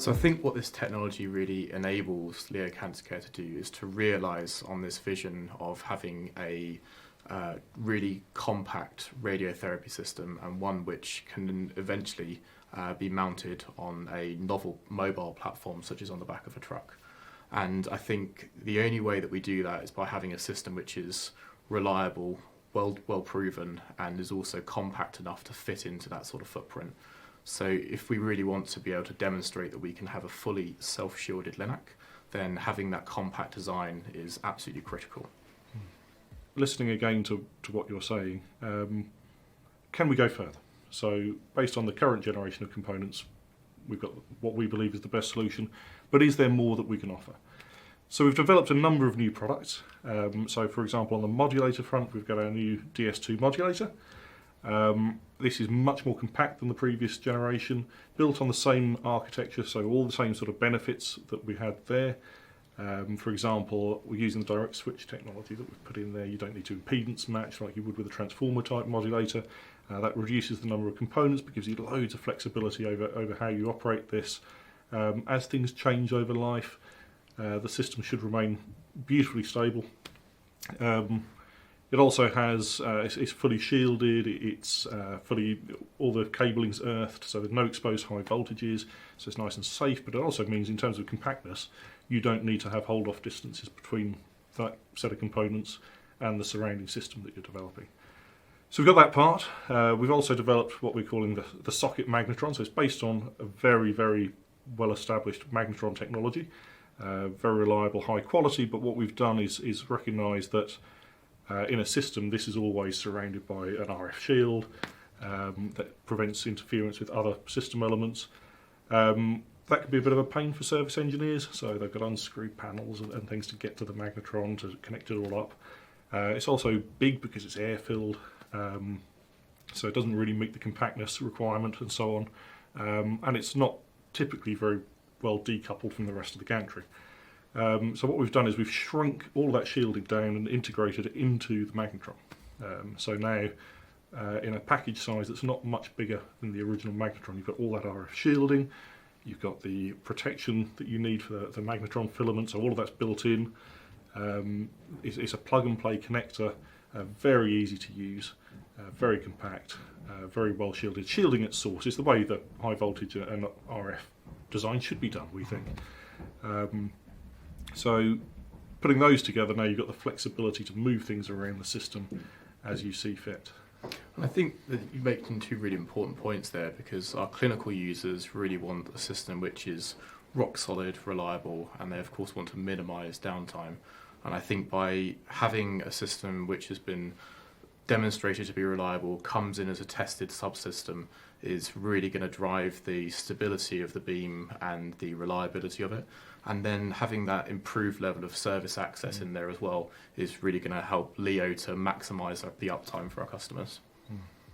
So I think what this technology really enables Leo Cancer Care to do is to realise on this vision of having a really compact radiotherapy system, and one which can eventually be mounted on a novel mobile platform such as on the back of a truck. And I think the only way that we do that is by having a system which is reliable, well proven, and is also compact enough to fit into that sort of footprint. So if we really want to be able to demonstrate that we can have a fully self-shielded LINAC, then having that compact design is absolutely critical. Listening again to what you're saying, can we go further? So based on the current generation of components, we've got what we believe is the best solution, but is there more that we can offer? So we've developed a number of new products. So for example, on the modulator front, we've got our new DS2 modulator. This is much more compact than the previous generation, built on the same architecture, so all the same sort of benefits that we had there. For example, we're using the direct switch technology that we've put in there. You don't need to impedance match like you would with a transformer type modulator. That reduces the number of components but gives you loads of flexibility over how you operate this. As things change over life, the system should remain beautifully stable. It also has, it's fully shielded, it's fully, all the cabling's earthed, so there's no exposed high voltages, so it's nice and safe, but it also means in terms of compactness, you don't need to have hold-off distances between that set of components and the surrounding system that you're developing. So we've got that part. We've also developed what we're calling the socket magnetron, so it's based on a very, very well-established magnetron technology, very reliable, high quality, but what we've done is recognise that in a system, this is always surrounded by an RF shield that prevents interference with other system elements. That can be a bit of a pain for service engineers, so they've got unscrewed panels and things to get to the magnetron to connect it all up. It's also big because it's air-filled, so it doesn't really meet the compactness requirement and so on. And it's not typically very well decoupled from the rest of the gantry. So what we've done is we've shrunk all of that shielding down and integrated it into the magnetron. So now, in a package size that's not much bigger than the original magnetron, you've got all that RF shielding, you've got the protection that you need for the magnetron filament, so all of that's built in. It's a plug-and-play connector, very easy to use, very compact, very well shielded. Shielding at source is the way that high voltage and RF design should be done, we think. So putting those together, now you've got the flexibility to move things around the system as you see fit. I think that you make some two really important points there, because our clinical users really want a system which is rock solid, reliable, and they of course want to minimise downtime. And I think by having a system which has been demonstrated to be reliable, comes in as a tested subsystem, is really going to drive the stability of the beam and the reliability of it. And then having that improved level of service access in there as well is really going to help Leo to maximise the uptime for our customers.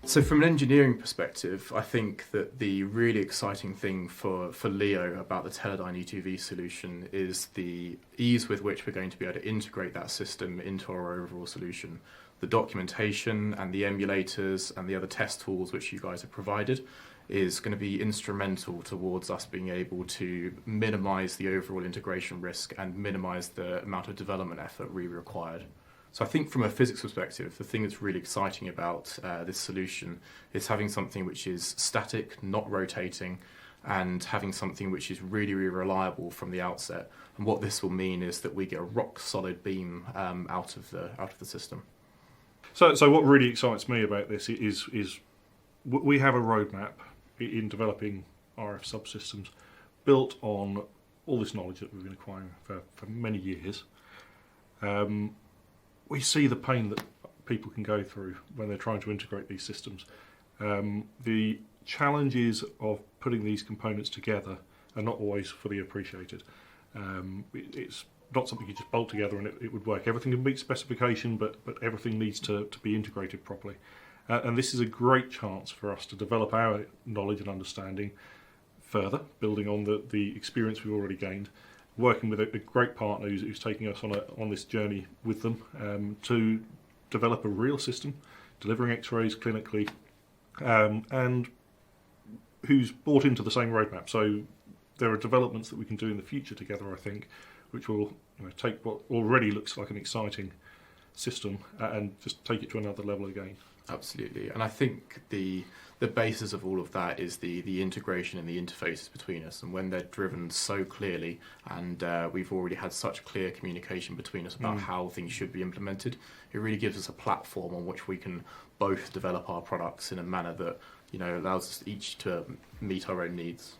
So from an engineering perspective, I think that the really exciting thing for Leo about the Teledyne E2V solution is the ease with which we're going to be able to integrate that system into our overall solution. The documentation and the emulators and the other test tools which you guys have provided is going to be instrumental towards us being able to minimise the overall integration risk and minimise the amount of development effort we required. So I think from a physics perspective, the thing that's really exciting about this solution is having something which is static, not rotating, and having something which is really, really reliable from the outset. And what this will mean is that we get a rock solid beam out of the system. So what really excites me about this is we have a roadmap in developing RF subsystems built on all this knowledge that we've been acquiring for many years. We see the pain that people can go through when they're trying to integrate these systems. The challenges of putting these components together are not always fully appreciated. It's not something you just bolt together and it would work. Everything can meet specification, but everything needs to be integrated properly. And this is a great chance for us to develop our knowledge and understanding further, building on the experience we've already gained, working with a great partner who's taking us on this journey with them to develop a real system, delivering X-rays clinically, and who's bought into the same roadmap. So there are developments that we can do in the future together, I think, which will take what already looks like an exciting system and just take it to another level again. Absolutely, and I think the basis of all of that is the integration and the interfaces between us, and when they're driven so clearly, and we've already had such clear communication between us about how things should be implemented, it really gives us a platform on which we can both develop our products in a manner that allows us each to meet our own needs.